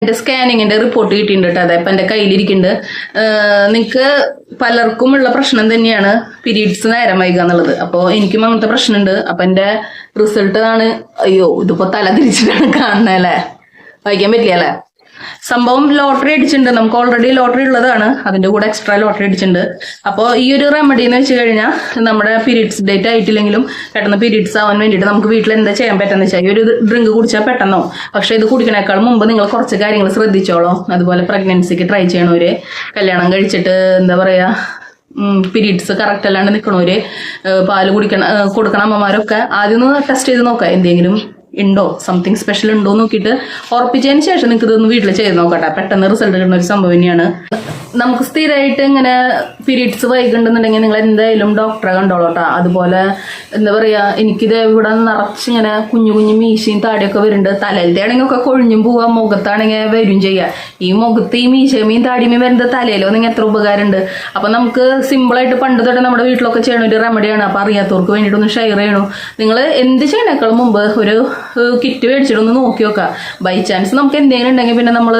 എന്റെ സ്കാനിങ്ങിന്റെ റിപ്പോർട്ട് കിട്ടിയിട്ടുണ്ട് കേട്ടോ. അതായത് എന്റെ കയ്യിലിരിക്കുന്നുണ്ട്. നിങ്ങക്ക് പലർക്കും ഉള്ള പ്രശ്നം തന്നെയാണ് പീരീഡ്സ് നേരം വൈകുക എന്നുള്ളത്. അപ്പോൾ എനിക്കും അങ്ങനത്തെ പ്രശ്നമുണ്ട്. അപ്പൊ എന്റെ റിസൾട്ട് ആണ്. അയ്യോ, ഇതിപ്പോ തല തിരിച്ചിട്ടാണ് കാണുന്നല്ലേ, വായിക്കാൻ പറ്റില്ല അല്ലേ. സംഭവം ലോട്ടറി അടിച്ചിട്ടുണ്ട്. നമുക്ക് ഓൾറെഡി ലോട്ടറി ഉള്ളതാണ്, അതിന്റെ കൂടെ എക്സ്ട്രാ ലോട്ടറി അടിച്ചിട്ടുണ്ട്. അപ്പോൾ ഈ ഒരു റെമഡി എന്ന് വെച്ച് കഴിഞ്ഞാൽ നമ്മുടെ പീരീഡ്സ് ഡേറ്റ് ആയിട്ടില്ലെങ്കിലും പെട്ടെന്ന് പീരീഡ്സ് ആവാൻ വേണ്ടിയിട്ട് നമുക്ക് വീട്ടിൽ എന്താ ചെയ്യാൻ പറ്റുന്ന വെച്ചാൽ, ഈ ഒരു ഡ്രിങ്ക് കുടിച്ചാൽ പെട്ടെന്നോ. പക്ഷെ ഇത് കുടിക്കണേക്കാൾ മുമ്പ് നിങ്ങൾ കുറച്ച് കാര്യങ്ങൾ ശ്രദ്ധിച്ചോളോ. അതുപോലെ പ്രഗ്നൻസിക്ക് ട്രൈ ചെയ്യണവര്, കല്യാണം കഴിച്ചിട്ട് എന്താ പറയാ പീരീഡ്സ് കറക്റ്റ് അല്ലാണ്ട് നിൽക്കണവര്, പാല് കൊടുക്കണ അമ്മമാരൊക്കെ ആദ്യം ഒന്ന് ടെസ്റ്റ് ചെയ്ത് നോക്കാം എന്തെങ്കിലും ഉണ്ടോ, സംതിങ് സ്പെഷ്യൽ ഉണ്ടോ നോക്കിയിട്ട് ഉറപ്പിച്ചതിന് ശേഷം നിങ്ങൾക്ക് ഇതൊന്ന് വീട്ടിൽ ചെയ്ത് നോക്കട്ടെ. പെട്ടെന്ന് റിസൾട്ട് കിട്ടുന്ന ഒരു സംഭവം തന്നെയാണ്. നമുക്ക് സ്ഥിരമായിട്ട് ഇങ്ങനെ പീരീഡ്സ് വൈകുന്നുണ്ടെന്നുണ്ടെങ്കിൽ നിങ്ങൾ എന്തായാലും ഡോക്ടറെ കണ്ടോളൂട്ടാ. അതുപോലെ എന്താ പറയാ, എനിക്കിത് ഇവിടെ നിറച്ചിങ്ങനെ കുഞ്ഞു കുഞ്ഞു മീശയും താടിയൊക്കെ വരുന്നുണ്ട്. തലയിലത്തെ ആണെങ്കിൽ ഒക്കെ കൊഴിഞ്ഞും പോവാ, മുഖത്താണെങ്കിൽ വരും ചെയ്യാം. ഈ മുഖത്ത് ഈ മീശമീൻ താടിമീൻ വരുന്നത് തലയിലോ നിങ്ങൾ എത്ര ഉപകാരമുണ്ട്. അപ്പൊ നമുക്ക് സിമ്പിളായിട്ട് പണ്ട് തൊട്ട് നമ്മുടെ വീട്ടിലൊക്കെ ചെയ്യണ ഒരു റെമഡിയാണ്. അപ്പൊ അറിയാത്തവർക്ക് വേണ്ടിയിട്ട് ഒന്ന് ഷെയർ ചെയ്യണു. നിങ്ങൾ എന്ത് ചെയ്യണേക്കാൾ മുമ്പ് ഒരു കിറ്റ് മേടിച്ചിട്ടൊന്ന് നോക്കി നോക്കാം. ബൈ ചാൻസ് നമുക്ക് എന്തെങ്കിലും ഉണ്ടെങ്കിൽ പിന്നെ നമ്മൾ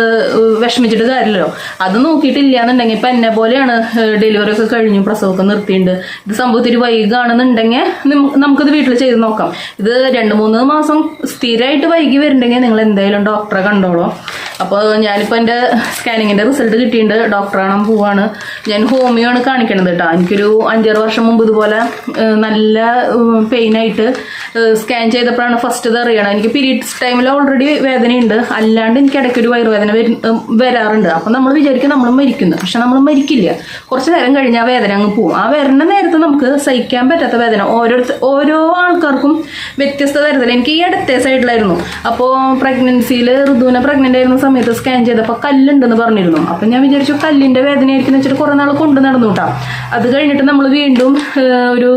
വിഷമിച്ചിട്ട് കാര്യമില്ലല്ലോ. അത് നോക്കിയിട്ടില്ലാന്നുണ്ടെങ്കിൽ ഇപ്പൊ എന്നെ പോലെയാണ്, ഡെലിവറി ഒക്കെ കഴിഞ്ഞു, പ്രസവമൊക്കെ നിർത്തിയിട്ടുണ്ട്. ഇത് സംഭവത്തിൽ വൈകാണെന്നുണ്ടെങ്കിൽ നമുക്കിത് വീട്ടിൽ ചെയ്ത് നോക്കാം. ഇത് 2-3 മാസം സ്ഥിരമായിട്ട് വൈകി വരുന്നുണ്ടെങ്കിൽ നിങ്ങൾ എന്തായാലും ഡോക്ടറെ കണ്ടോളൂ. അപ്പോൾ ഞാനിപ്പോൾ എൻ്റെ സ്കാനിങ്ങിൻ്റെ റിസൾട്ട് കിട്ടിയിട്ടുണ്ട്. ഡോക്ടറെ കാണാൻ പോവാണ്. ഞാൻ ഹോമിയോ ആണ് കാണിക്കണത് കേട്ടോ. എനിക്കൊരു 5-6 വർഷം മുമ്പ് ഇതുപോലെ നല്ല പെയിനായിട്ട് സ്കാൻ ചെയ്തപ്പോഴാണ് ഫസ്റ്റ് ഇത് അറിയണം. എനിക്ക് പീരീഡ്സ് ടൈമിൽ ഓൾറെഡി വേദനയുണ്ട്, അല്ലാണ്ട് എനിക്ക് ഇടയ്ക്കൊരു വയറുവേദന വരാറുണ്ട്. അപ്പം നമ്മൾ വിചാരിക്കും നമ്മൾ മരിക്കുന്നു, പക്ഷെ നമ്മൾ മരിക്കില്ല. കുറച്ച് നേരം കഴിഞ്ഞാൽ ആ വേദന അങ്ങ് പോകും. ആ വരുന്ന നേരത്ത് നമുക്ക് സഹിക്കാൻ പറ്റാത്ത വേദന ഓരോ ആൾക്കാർക്കും വ്യത്യസ്ത തരത്തില്ല. എനിക്ക് ഈ അടുത്ത സൈഡിലായിരുന്നു. അപ്പോൾ പ്രഗ്നൻസിയിൽ ഋതുവിനെ പ്രഗ്നന്റ് ആയിരുന്ന സമയത്ത് സ്കാൻ ചെയ്തപ്പോൾ കല്ലുണ്ടെന്ന് പറഞ്ഞിരുന്നു. അപ്പം ഞാൻ വിചാരിച്ചു കല്ലിന്റെ വേദനയായിരിക്കും വെച്ചിട്ട് കുറെ നാൾ കൊണ്ടു നടന്നു കേട്ടോ. അത് കഴിഞ്ഞിട്ട് നമ്മൾ വീണ്ടും ഒരു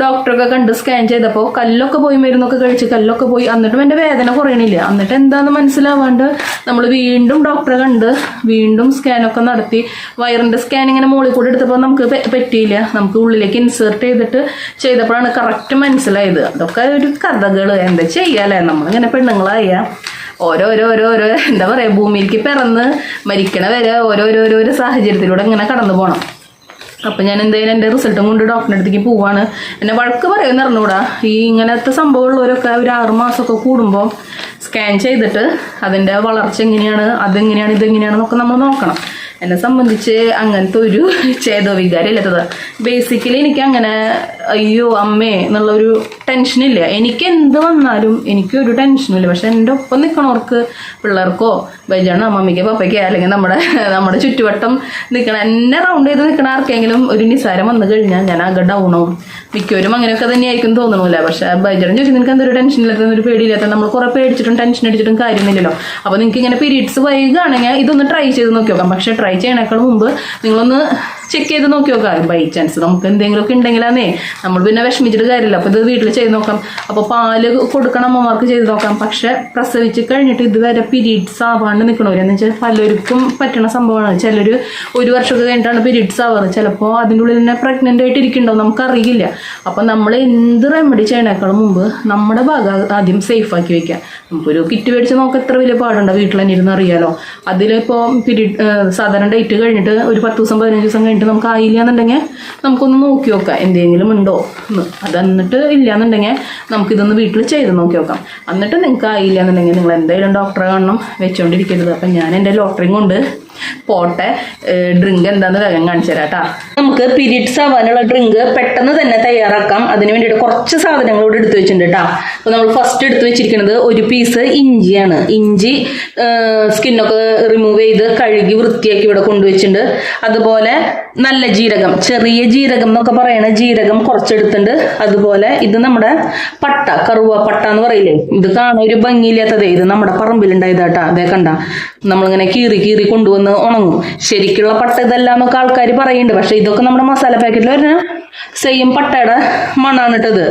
ഡോക്ടറൊക്കെ കണ്ട് സ്കാൻ ചെയ്തപ്പോൾ കല്ലൊക്കെ പോയി, മരുന്നൊക്കെ കഴിച്ച് കല്ലൊക്കെ പോയി. എന്നിട്ടും എൻ്റെ വേദന കുറയണില്ല. എന്നിട്ട് എന്താണെന്ന് മനസ്സിലാവാണ്ട് നമ്മൾ വീണ്ടും ഡോക്ടറെ കണ്ട് വീണ്ടും സ്കാനൊക്കെ നടത്തി. വയറിന്റെ സ്കാൻ ഇങ്ങനെ മുകളിൽ കൂടെ എടുത്തപ്പോൾ നമുക്ക് പറ്റിയില്ല. നമുക്ക് ഉള്ളിലേക്ക് ഇൻസേർട്ട് ചെയ്തപ്പോഴാണ് കറക്റ്റ് മനസ്സിലായത്. അതൊക്കെ ഒരു കഥകള്, എന്താ ചെയ്യാല്ലേ, നമ്മളിങ്ങനെ പെണ്ണുങ്ങളായ ഓരോരോ എന്താ പറയാ, ഭൂമിയിലേക്ക് പിറന്ന് മരിക്കണ വരെ ഓരോരോ സാഹചര്യത്തിലൂടെ ഇങ്ങനെ കടന്നു പോകണം. അപ്പം ഞാൻ എന്തായാലും എൻ്റെ റിസൾട്ടും കൊണ്ട് ഡോക്ടറിൻ്റെ അടുത്തേക്ക് പോവാണ്. എന്നെ വഴക്ക് പറയുമെന്ന് അറിഞ്ഞൂടാ. ഈ ഇങ്ങനത്തെ സംഭവമുള്ളവരൊക്കെ ഒരു 6 മാസമൊക്കെ കൂടുമ്പോൾ സ്കാൻ ചെയ്തിട്ട് അതിൻ്റെ വളർച്ച എങ്ങനെയാണ്, അതെങ്ങനെയാണ്, ഇതെങ്ങനെയാണെന്നൊക്കെ നമ്മൾ നോക്കണം. എന്നെ സംബന്ധിച്ച് അങ്ങനത്തെ ഒരു ചേതോവികാരം ഇല്ലാത്തത്. ബേസിക്കലി എനിക്ക് അങ്ങനെ അയ്യോ അമ്മേ എന്നുള്ളൊരു ടെൻഷനില്ല. എനിക്ക് എന്ത് വന്നാലും എനിക്കൊരു ടെൻഷനില്ല. പക്ഷെ എൻ്റെ ഒപ്പം നിൽക്കണവർക്ക്, പിള്ളേർക്കോ ബൈജാണ് അമ്മമ്മയ്ക്ക് പപ്പയ്ക്ക് അല്ലെങ്കിൽ നമ്മുടെ ചുറ്റുവട്ടം നിൽക്കണ, എന്നെ റൗണ്ട് ചെയ്ത് നിൽക്കണ ആർക്കെങ്കിലും ഒരു നിസാരം വന്നു കഴിഞ്ഞാൽ ഞാൻ ആകെ ഡൗണാവും. മിക്കവരും അങ്ങനെയൊക്കെ തന്നെയായിരിക്കും തോന്നണില്ല. പക്ഷെ ബൈജാണ് ചോദിച്ചാൽ നിനക്ക് എന്തൊരു ടെൻഷൻ ഇല്ലാത്ത ഒരു പേടിയില്ലാത്ത, നമ്മൾ കുറെ പേടിച്ചിട്ടും ടെൻഷൻ അടിച്ചിട്ടും കാര്യമൊന്നുമില്ലല്ലോ. അപ്പോൾ നിങ്ങൾക്ക് ഇങ്ങനെ പീരീഡ്സ് വൈകുകയാണെങ്കിൽ ഇതൊന്ന് ട്രൈ ചെയ്ത് നോക്കി നോക്കാം. പക്ഷെ ട്രൈ ചെയ്യണേക്കാൾ മുമ്പ് നിങ്ങളൊന്ന് ചെക്ക് ചെയ്ത് നോക്കി നോക്കാം. ബൈ ചാൻസ് നമുക്ക് എന്തെങ്കിലുമൊക്കെ ഉണ്ടെങ്കിലാന്നേ നമ്മൾ പിന്നെ വിഷമിച്ചിട്ട് കാര്യമില്ല. അപ്പോൾ ഇത് വീട്ടിൽ ചെയ്ത് നോക്കാം. അപ്പോൾ പാല് കൊടുക്കണം അമ്മമാർക്ക് ചെയ്ത് നോക്കാം. പക്ഷെ പ്രസവിച്ച് കഴിഞ്ഞിട്ട് ഇതുവരെ പീരീഡ്സ് ആവാണ്ട് നിൽക്കണവരെന്ന് വെച്ചാൽ പലർക്കും പറ്റണ സംഭവമാണ്. ചിലർ 1 വർഷമൊക്കെ കഴിഞ്ഞിട്ടാണ് പീരീഡ്സ് ആവാറ്. ചിലപ്പോൾ അതിൻ്റെ ഉള്ളിൽ തന്നെ പ്രഗ്നൻ്റ് ആയിട്ട് ഇരിക്കണ്ടോ നമുക്കറിയില്ല. അപ്പോൾ നമ്മൾ എന്ത് റെമഡി ചെയ്യണേക്കാളും മുമ്പ് നമ്മുടെ ഭാഗം ആദ്യം സേഫ് ആക്കി വെക്കാം. നമുക്കൊരു കിറ്റ് മേടിച്ച് നമുക്ക് എത്ര വലിയ പാടുണ്ടോ, വീട്ടിൽ തന്നെ ഇരുന്ന് അറിയാലോ. അതിലിപ്പോൾ സാധാരണ ഡേറ്റ് കഴിഞ്ഞിട്ട് ഒരു 10 ദിവസം 15 ദിവസം കഴിഞ്ഞിട്ട് നമുക്ക് ആയില്ല എന്നുണ്ടെങ്കിൽ നമുക്കൊന്ന് നോക്കി നോക്കാം എന്തെങ്കിലും ഉണ്ടോ എന്ന്. അത് എന്നിട്ട് ഇല്ല എന്നുണ്ടെങ്കിൽ നമുക്കിതൊന്ന് വീട്ടിൽ ചെയ്ത് നോക്കി നോക്കാം. എന്നിട്ട് നിങ്ങൾക്ക് ആയില്ല എന്നുണ്ടെങ്കിൽ നിങ്ങൾ എന്തായാലും ഡോക്ടറെ കാണണം, വെച്ചുകൊണ്ടിരിക്കരുത്. അപ്പം ഞാൻ എൻ്റെ ലോട്ടറിയും കൊണ്ട് പോട്ടെ. ഡ്രിങ്ക് എന്താന്ന് വേഗം കാണിച്ചു തരാം കേട്ടോ. നമുക്ക് പീരീഡ്സ് ആവാനുള്ള ഡ്രിങ്ക് പെട്ടെന്ന് തന്നെ തയ്യാറാക്കാം. അതിന് വേണ്ടിയിട്ട് കുറച്ച് സാധനങ്ങളോട് എടുത്തു വെച്ചിട്ടുണ്ട് കേട്ടോ. അപ്പോൾ നമ്മൾ ഫസ്റ്റ് എടുത്ത് വെച്ചിരിക്കുന്നത് ഒരു പീസ് ഇഞ്ചിയാണ്. ഇഞ്ചി സ്കിന്നൊക്കെ റിമൂവ് ചെയ്ത് കഴുകി വൃത്തിയാക്കി ഇവിടെ കൊണ്ടുവച്ചിട്ടുണ്ട്. അതുപോലെ നല്ല ജീരകം, ചെറിയ ജീരകം എന്നൊക്കെ പറയണ ജീരകം കുറച്ചെടുത്തിട്ടുണ്ട്. അതുപോലെ ഇത് നമ്മുടെ പട്ട, കറുവപ്പട്ട എന്ന് പറയില്ലേ, ഇത് കാണാൻ ഒരു ഭംഗിയില്ലാത്തതേ, ഇത് നമ്മുടെ പറമ്പിലുണ്ടായതാട്ടാ. അതേ കണ്ട, നമ്മളിങ്ങനെ കീറി കൊണ്ടുവന്ന് ഉണങ്ങും. ശരിക്കുള്ള പട്ട ഇതെല്ലാമൊക്കെ ആൾക്കാർ പറയുന്നുണ്ട്. പക്ഷെ ഇതൊക്കെ നമ്മുടെ മസാല പാക്കറ്റിൽ വരുന്ന സെയിം പട്ടയുടെ മണാണ് ഇട്ടത്.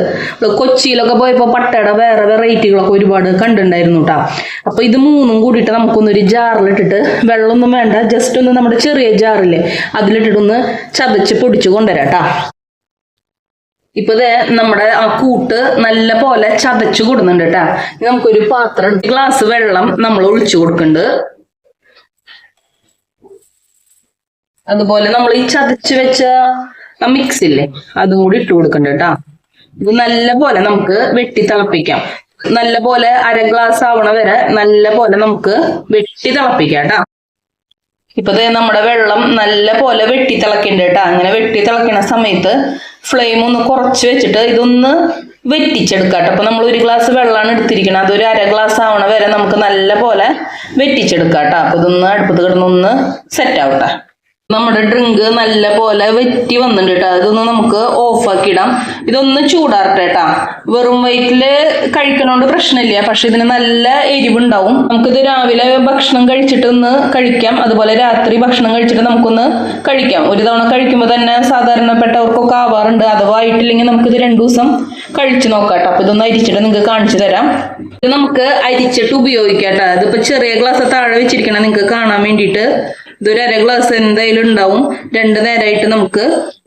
കൊച്ചിയിലൊക്കെ പോയപ്പോൾ പട്ടയുടെ വേറെ വെറൈറ്റികളൊക്കെ ഒരുപാട് കണ്ടിട്ടുണ്ടായിരുന്നു കേട്ടോ. അപ്പൊ ഇത് 3ഉം കൂടിയിട്ട് നമുക്കൊന്നൊരു ജാറിലിട്ടിട്ട്, വെള്ളമൊന്നും വേണ്ട, ജസ്റ്റ് ഒന്ന് നമ്മുടെ ചെറിയ ജാറില്ലേ അതിലിട്ടിട്ടൊന്ന് ചതച്ച് പൊടിച്ച് കൊണ്ടുവരാം കേട്ടോ. ഇപ്പൊ നമ്മുടെ ആ കൂട്ട് നല്ല പോലെ ചതച്ചു കൊടുക്കുന്നുണ്ട് കേട്ടാ. നമുക്കൊരു പാത്രം, ഗ്ലാസ് വെള്ളം നമ്മൾ ഒഴിച്ചു കൊടുക്കുന്നുണ്ട്. അതുപോലെ നമ്മൾ ഈ ചതച്ച് വെച്ച മിക്സ് ഇല്ലേ, അതും കൂടി ഇട്ട് കൊടുക്കണ്ട കേട്ടാ. ഇത് നല്ല പോലെ നമുക്ക് വെട്ടി തിളപ്പിക്കാം. നല്ല പോലെ 1/2 ഗ്ലാസ് ആവണ വരെ നല്ല പോലെ നമുക്ക് വെട്ടി തിളപ്പിക്കാം കേട്ടാ. ഇപ്പൊ നമ്മുടെ വെള്ളം നല്ല പോലെ വെട്ടി തിളക്കണ്ട കേട്ടാ. അങ്ങനെ വെട്ടി തിളക്കണ സമയത്ത് ഫ്ലെയിം ഒന്ന് കുറച്ച് വെച്ചിട്ട് ഇതൊന്ന് വെറ്റിച്ചെടുക്കാം. അപ്പൊ നമ്മൾ 1 ഗ്ലാസ് വെള്ളമാണ് എടുത്തിരിക്കുന്നത്. അതൊരു 1/2 ഗ്ലാസ് ആവണ വരെ നമുക്ക് നല്ല പോലെ വെറ്റിച്ചെടുക്കാം കേട്ടോ. അപ്പൊ ഇതൊന്ന് അടുപ്പത്ത് കിടന്നൊന്ന് സെറ്റ് ആവട്ടെ. നമ്മുടെ ഡ്രിങ്ക് നല്ല പോലെ വെറ്റി വന്നിട്ടുണ്ട് കേട്ടോ. ഇതൊന്ന് നമുക്ക് ഓഫാക്കി ഇടാം. ഇതൊന്ന് ചൂടാറട്ടെ കേട്ടാ. വെറും വയറ്റില് കഴിക്കണോണ്ട് പ്രശ്നമില്ല, പക്ഷെ ഇതിന് നല്ല എരിവുണ്ടാവും. നമുക്കിത് രാവിലെ ഭക്ഷണം കഴിച്ചിട്ട് ഒന്ന് കഴിക്കാം, അതുപോലെ രാത്രി ഭക്ഷണം കഴിച്ചിട്ട് നമുക്കൊന്ന് കഴിക്കാം. ഒരു തവണ കഴിക്കുമ്പോൾ തന്നെ സാധാരണപ്പെട്ടവർക്കൊക്കെ ആവാറുണ്ട്. അഥവാ ആയിട്ടില്ലെങ്കിൽ നമുക്കിത് 2 ദിവസം കഴിച്ചു നോക്കാം കേട്ടോ. അപ്പൊ ഇതൊന്ന് അരിച്ചിട്ട് നിങ്ങൾക്ക് കാണിച്ചു തരാം. ഇത് നമുക്ക് അരിച്ചിട്ട് ഉപയോഗിക്കാം കേട്ടോ. ഇതിപ്പോ ചെറിയ ഗ്ലാസ് താഴെ വെച്ചിരിക്കണം നിങ്ങൾക്ക് കാണാൻ വേണ്ടിയിട്ട്. ഇതൊരു 1/2 ഗ്ലാസ് എന്തായാലും ഉണ്ടാവും. 2 നേരമായിട്ട് നമുക്ക്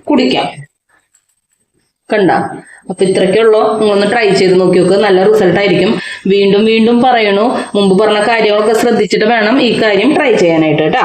കുടിക്കാം. കണ്ട, അപ്പൊ ഇത്രയ്ക്കുള്ളൂ. നിങ്ങളൊന്ന് ട്രൈ ചെയ്ത് നോക്കി നോക്ക്, നല്ല റിസൾട്ട് ആയിരിക്കും. വീണ്ടും വീണ്ടും പറയണു, മുമ്പ് പറഞ്ഞ കാര്യങ്ങളൊക്കെ ശ്രദ്ധിച്ചിട്ട് വേണം ഈ കാര്യം ട്രൈ ചെയ്യാനായിട്ട് കേട്ടാ.